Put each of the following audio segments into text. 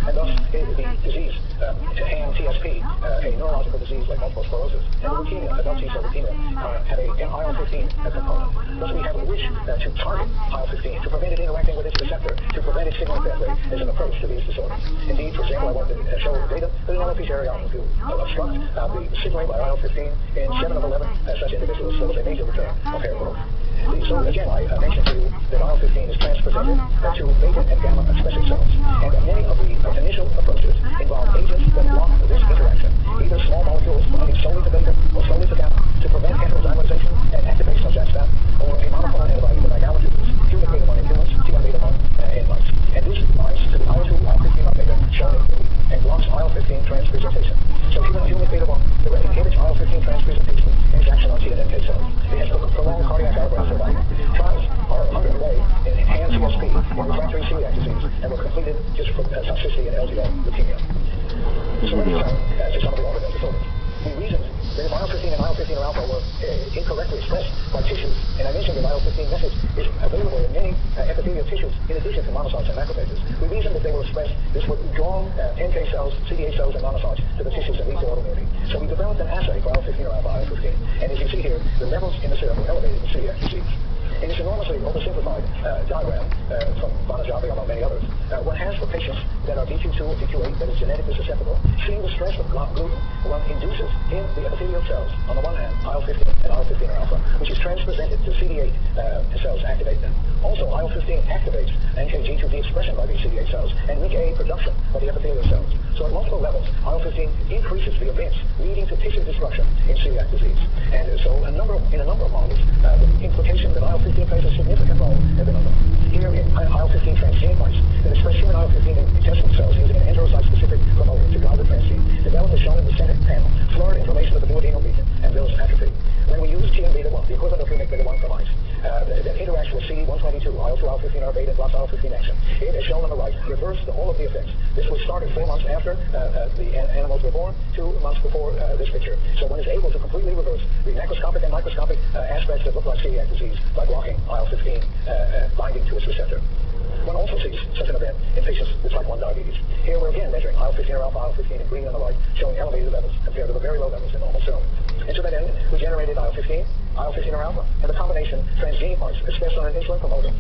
And thus, the disease, TSP, a neurological disease like multiple sclerosis, and leukemia, adult T-cell leukemia, have an IL-15 component. Thus, we have a wish to target IL-15, to prevent it interacting with its receptor, to prevent its signaling pathway as an approach to these disorders. Indeed, for example, I want to show data that an alopecia areata will obstruct the signaling by IL-15 in 7 of 11 such individuals, so it's a major return of hair growth. So again, I mentioned to you that IL-15 is transpresented to beta and gamma expressive cells, and many of the initial approaches involve agents that block this interaction, either small molecules binding solely to beta or solely to gamma to prevent heterodimerization and activation of JAK-STAT, or a monoclonal antibody that molecules human beta-1 in humans, T1 beta-1 in mice. And this binds to the IL-2, IL-15 beta shown in blue and blocks IL-15 transpresentation. So human beta-1 that inhibits IL-15 transpresentation and its action on T and NK cells. It has prolonged cardiac outbursts. Trials are underway in hand CSP or refractory celiac disease and were completed just for toxicity and LGL leukemia. So let me turn to some of the autoimmune disorders. We reasoned that if IL-15 and IL-15 alpha were incorrectly expressed by tissues, and I mentioned that IL-15 message is available in many epithelial tissues in addition to monocytes and macrophages. We reasoned that they were expressed, this would draw NK cells, CD8 cells, and monocytes to the tissues and lead to autoimmunity. So we developed an assay for IL-15 or alpha IL-15, and as you see here, the levels in the serum were elevated in celiac disease. In this enormously oversimplified diagram from Banajabi, among many others, one has for patients that are DQ2 or DQ8 that is genetically susceptible, seeing the stress of gluten, one induces in the epithelial cells, on the one hand, IL-15 and IL-15 or alpha, which is transpresented to CD8 cells, activate them. Also, IL-15 activates NKG2D expression by these CD8 cells and MICA production by the epithelial cells. So at multiple levels, IL-15 increases the events leading to tissue destruction in celiac disease. And so in a number of models, the implication that IL-15 plays a significant role have been unknown. Here in IL-15 transgene mice that express human IL-15 in intestinal cells using an enterocyte-specific promoter to drive the transgene, developed as shown in the center panel, florid inflammation of the duodenal region and villus atrophy. When we use T and beta-1, the equivalent of humic beta-1 for mice, that interacts with CD122, IL-2, IL-15, or beta, blocks IL-15 action. It, as shown on the right, reversed all of the effects. This was started 4 months after the animals were born, 2 months before this picture. So one is able to completely reverse the macroscopic and microscopic aspects that look like celiac disease by blocking IL-15 binding to its receptor. One also sees such an event in patients with type 1 diabetes. Here we're again measuring IL-15 or alpha IL-15 in green on the right, showing elevated levels compared to the very low levels in normal serum. And to that end, we generated IL-15 or alpha, and the combination transgene parts expressed on an insulin promoter,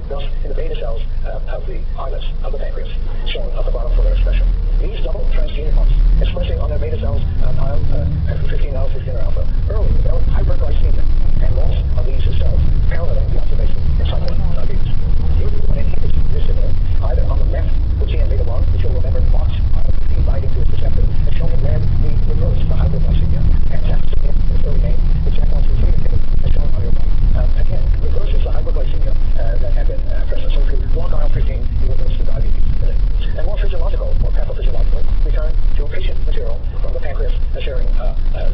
thus in the beta cells of the islets of the pancreas, shown at the bottom for their expression. These double transgene parts expressing on their beta cells IL-15 or alpha early develop hyperglycemia and loss of these cells, paralleling the observation in type 1 diabetes. If one inhibits this signaling, either on the left with TN beta-1, which you'll remember blocks IL-15 binding to its receptor, as shown in red, we reverse the hyperglycemia. And JAK-STAT is early name, the JAK1/3 inhibitor, as shown on your right. Again, reverses the hyperglycemia that had been present. So if you block IL-15, you reverse the diabetes. And more physiological, more pathophysiological, we turn to patient material from the pancreas sharing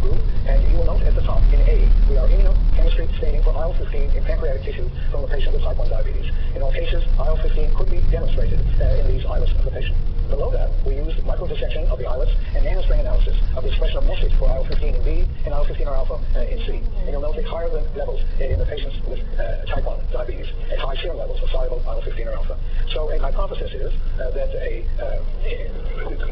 group. And you will note at the top in A, we are immunochemistry staining for IL-15 in pancreatic tissue from a patient with type 1 diabetes. In all cases, IL-15 could be demonstrated in these islets of the patient. Below that, we used microdissection of the islets and nanostring analysis of the expression of message for IL-15 in B and IL-15 or alpha in C. And you'll note that higher than levels in the patients with type 1 diabetes and high serum levels of soluble IL-15 or alpha. So a hypothesis is that a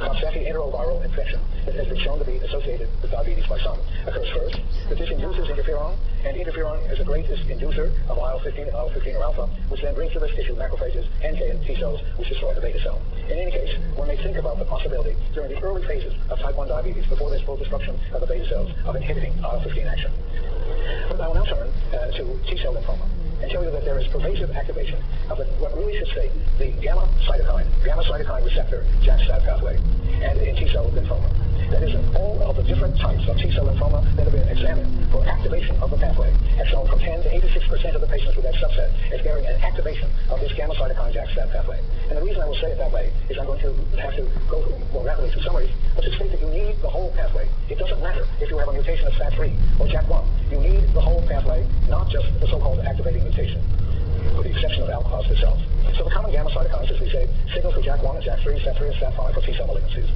Coxsackie enteroviral infection that has been shown to be associated with diabetes by some occurs first, that this induces interferon, and interferon is the greatest inducer of IL-15 and IL-15 or alpha, which then brings to this tissue macrophages, NK and T cells, which destroy the beta cell. In any case, one may think about the possibility during the early phases of type 1 diabetes, before there's full destruction of the beta cells, of inhibiting IL-15 action. But I will now turn to T-cell lymphoma and tell you that there is pervasive activation of what really should state the gamma cytokine receptor, JAK-STAT pathway, and in T-cell lymphoma. That is, all of the different types of T-cell lymphoma that have been examined for activation of the pathway have shown from 10 to 86% of the patients with that subset as bearing an activation of this gamma cytokine JAK-STAT pathway. And the reason I will say it that way is I'm going to have to go more rapidly through summaries, but to state that you need the whole pathway. It doesn't matter if you have a mutation of STAT3 or JAK1. You need the whole pathway, not just the so-called activating mutation, with the exception of alpha-positive cells. So the common gamma cytokines, as we say, signal for JAK1 and JAK3, STAT3 and STAT5 for T-cell malignancies.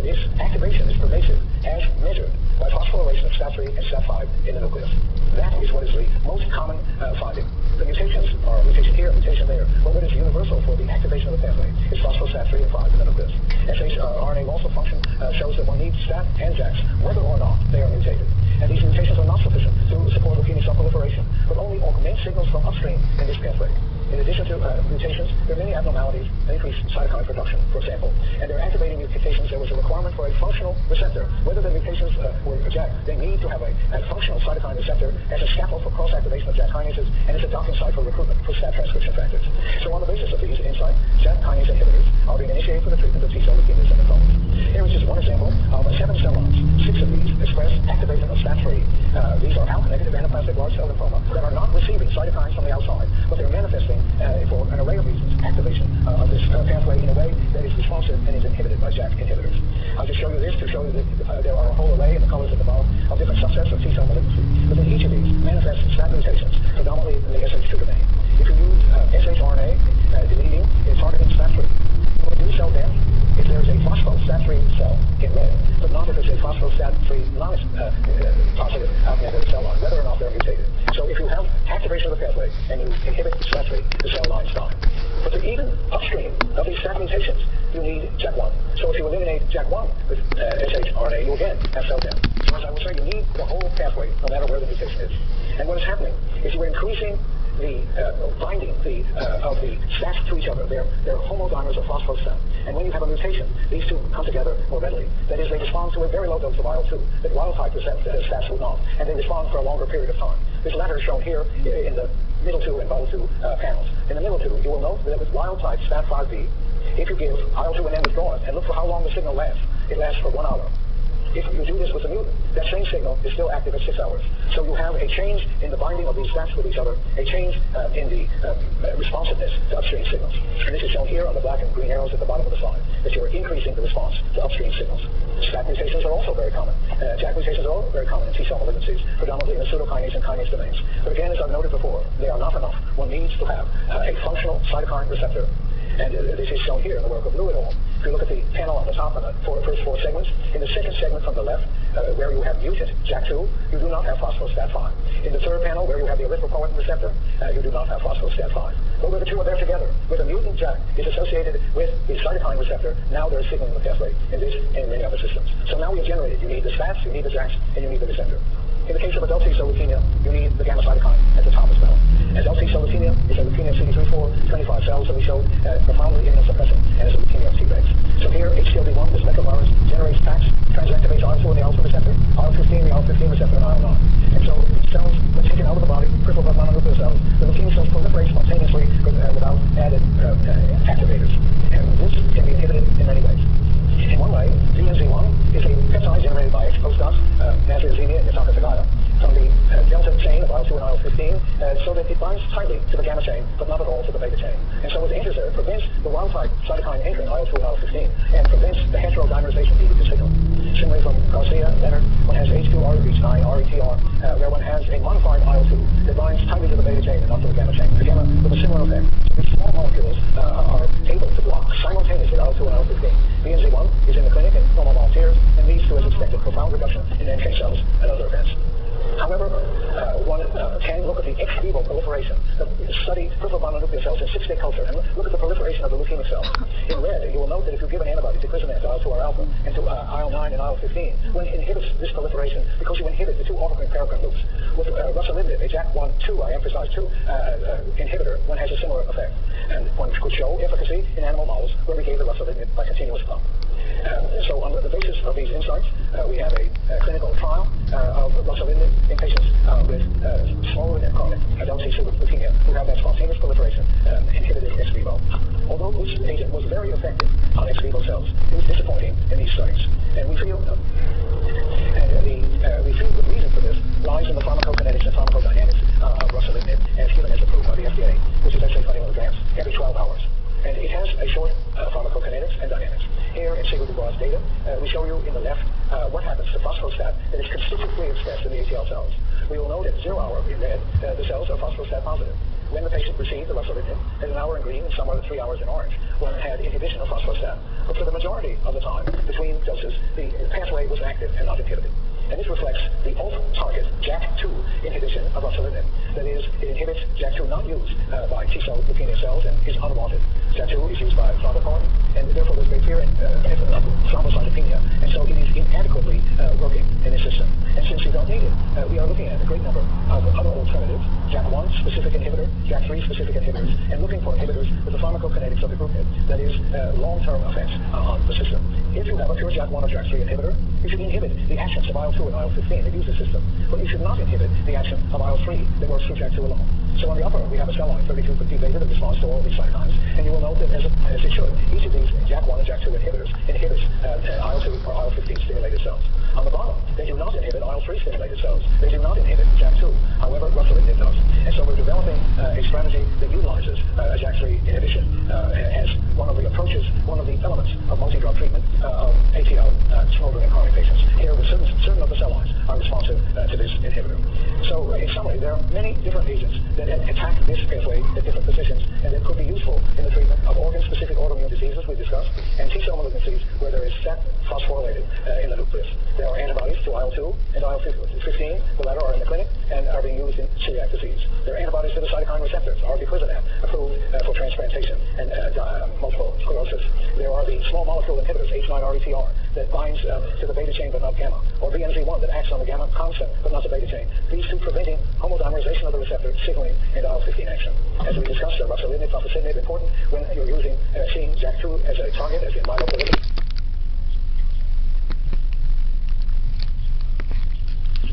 This activation is pervasive as measured by phosphorylation of STAT3 and STAT5 in the nucleus. That is what is the most common finding. The mutations are mutation here, mutation there, but what is universal for the activation of the pathway is phosphorylation phosphostat 3 and 5 instead of this. shRNA loss of function shows that one needs STAT and JAKs, whether or not they are mutated. And these mutations are not sufficient to support leukemia cell proliferation, but only augment signals from upstream in this pathway. In addition to mutations, there are many abnormalities that increase cytokine production, for example. And there are activating mutations. There was a requirement for a functional receptor. Whether the mutations were JAK, they need to have a functional cytokine receptor as a scaffold for cross-activation of JAK kinases and as a docking site for recruitment for STAT transcription factors. So on the basis of these insights, JAK kinase inhibitors are being initiated for the treatment of T-cell leukemias and lymphomas. Here is just one example of 7 cell lines. 6 of these express activation of STAT3. These are ALK-negative anaplastic large cell lymphoma that are not receiving cytokines from the outside, but they're manifesting for an array of reasons activation of this pathway in a way that is responsive and is inhibited by JAK inhibitors. I'll just show you this to show you that there are a whole array in the colors at the bottom of different subsets of T-cell malignancy. Within each of these manifests STAT mutations, predominantly in the SH2 domain. If you use shRNA deleting, it's targeting STAT3. When you do cell death, if there is a phosphostat 3 cell in red, but not if it's a phosphostat 3 positive negative cell line, whether or not they're mutated. So if you have activation of the pathway and you inhibit STAT 3, the cell line's fine. But to even upstream of these STAT mutations, you need JAK1. So if you eliminate JAK1 with shRNA, you again have cell death. So as I will say, you need the whole pathway, no matter where the mutation is. And what is happening is you are increasing the binding of the STATs to each other. They're homodimers of phosphostat. And when you have a mutation, these two come together more readily. That is, they respond to a very low dose of IL-2 that wild-type STATs would not, and they respond for a longer period of time. This latter is shown here in the middle 2 and bottom 2 panels. In the middle 2, you will note that with wild-type STAT5b, if you give IL-2 and then withdraw it, and look for how long the signal lasts, it lasts for 1 hour. If you do this with a mutant, that same signal is still active at 6 hours. So you have a change in the binding of these STATs with each other, a change in the responsiveness to upstream signals. And this is shown here on the black and green arrows at the bottom of the slide, that you are increasing the response to upstream signals. STAT mutations are also very common. JAK mutations are also very common in T-cell malignancies, predominantly in the pseudokinase and kinase domains. But again, as I've noted before, they are not enough. One needs to have a functional cytokine receptor. And this is shown here in the work of Liu et al. If you look at the panel on the top of the first 4 segments, in the second segment from the left, where you have mutant JAK2, you do not have phosphostat 5. In the third panel, where you have the erythropoietin receptor, you do not have phosphostat 5. But where the two are there together, where the mutant JAK is associated with the cytokine receptor, now there is signaling in the pathway in this and in many other systems. So now we have generated, you need the STATs, you need the JAKs, and you need the receptor. In the case of adult T-cell leukemia, you need the gamma cytokine at the top as well. Adult T-cell leukemia is a leukemia of CD34, 25 cells that we showed profoundly immunosuppressant, and is a leukemia of Tregs. So here, HCLD1, this retrovirus, generates PAX, transactivates IL-2 and the IL-2 receptor, IL-15, the IL-15 receptor, and IL-9. And so cells were taken out of the body, peripheral blood mononuclear cells, the leukemia cells proliferate spontaneously without added activators. And this can be inhibited in many ways. In one way, VNZ1 is a peptide generated by X postdocs, Nasrizini and Yasaka Tagada, from the delta chain of IL-2 and IL-15, so that it binds tightly to the gamma chain, but not at all to the beta chain. And so what it enters there, it prevents the wild-type cytokine entering IL-2 and IL-15, and prevents the heterodimerization needed to signal. Similarly from Garcia and Leonard, one has H2REH9, RETR, where one has a modified IL-2 that binds tightly to the beta chain and not to the gamma chain. Again, with a similar effect. So these small molecules are able to block simultaneously IL-2 and IL-15. VNZ1 is in the clinic in normal volunteers and leads to, as expected, profound reduction in NK cells and other events. However, one can look at the ex vivo proliferation, study peripheral mononuclear cells in 6-day culture, and look at the proliferation of the leukemic cells. In red, you will note that if you give an antibody to teclistamab, to IL-2 or alpha, and to IL-9 and IL-15, one inhibits this proliferation because you inhibit the 2 autocrine paracrine loops. With ruxolitinib, a JAK1/2, I emphasize 2 inhibitor, one has a similar effect. And one could show efficacy in animal models where we gave the ruxolitinib by continuous pump. So on the basis of these insights, we have a clinical trial of ruxolitinib in patients with slow and chronic adult T-cell leukemia who have that spontaneous proliferation inhibited ex vivo. Although this agent was very effective on ex vivo cells, it was disappointing in these studies. And we feel the reason for this lies in the pharmacokinetics and pharmacodynamics of ruxolitinib as given as approved by the FDA, which is actually 20 milligrams every 12 hours. And it has a short pharmacokinetics and dynamics. Here in Sigurd Dubois' data, we show you in the left what happens to phosphostat that is consistently expressed in the ATL cells. We will note at 0 hour in red, the cells are phosphostat positive. When the patient received the ruxolitinib, at 1 hour in green and somewhere at 3 hours in orange, one had inhibition of phosphostat. But for the majority of the time between doses, the pathway was active and not inhibited. And this reflects the off-target JAK2 inhibition of ruxolitinib. That is, it inhibits JAK2 not used by T-cell leukemia cells and is unwanted. JAK2 is used by thrombopoietin, and therefore there's great fear of thrombocytopenia, and so it is inadequately working in the system. And since we don't need it, we are looking at a great number of other alternatives, JAK1 specific inhibitor, JAK3 specific inhibitors, and looking for inhibitors with the pharmacokinetics of the group hit, that is, long-term effects on the system. If you have a pure JAK1 or JAK3 inhibitor, you should inhibit the actions of IL-2 and IL-15 that use the system, but you should not inhibit the action of IL-3 that works through JAK2 alone. So on the upper, we have a cell line, 3250 beta, that responds to all these cytokines, and you will note that as it should, each of these JAK1 and JAK2 inhibitors inhibits IL-2 or IL-15 stimulated cells. On the bottom, they do not inhibit IL-3 stimulated cells. They do not inhibit JAK2. However, ruxolitinib does. And so we're developing a strategy that utilizes JAK3 inhibition as one of the approaches, one of the elements of multi-drug treatment of ATL smoldering and chronic patients. Here, certain of the cell lines are responsive to this inhibitor. So, in summary, there are many different agents that attack this pathway at different positions and that could be useful in the treatment of organ-specific autoimmune diseases we discussed and T-cell malignancies where there is SET phosphorylated in the nucleus. There are antibodies to IL-2 and IL-15. The latter are in the clinic and are being used in celiac disease. There are antibodies to the cytokine receptors, artequizumab, approved for transplantation and multiple sclerosis. There are the small molecule inhibitors, H9RETR, that binds to the beta chain but not gamma, or VNZ1 that acts on the gamma concept but not the beta chain. These two preventing homodimerization of the receptor, signaling, and IL-15 action. As we discussed, ruxolitinib, tofacitinib, important when you're seeing JAK2 as a target, as in myeloproliferative.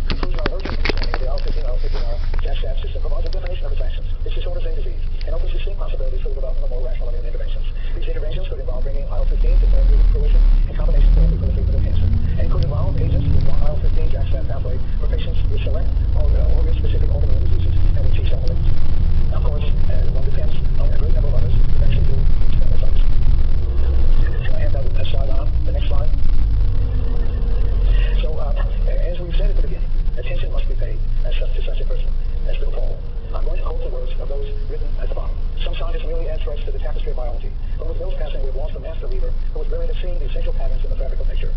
Concludes our emerging understanding of the IL-15R JAK-STAT system, provides a definition of its actions, its disorders and disease, and opens distinct possibilities for the development of more rational immune interventions. These interventions could involve bringing IL-15 to therapeutic fruition and combination therapy for the treatment of cancer, and could involve agents with IL-15 JAK-STAT pathway for patients with select organ-specific autoimmune diseases and with T-cell malignancies. Now, of course, one depends on a great number of others who actually do each of those. Can I have that slide on? The next slide. So, as we've said at the beginning, attention must be paid to such a person as Bill Paul. I'm going to quote the words of those written at the bottom. Some scientists merely add threads to the tapestry of biology, but with Bill's passing, we've lost a master weaver who was buried at seeing the essential patterns in the fabric of nature.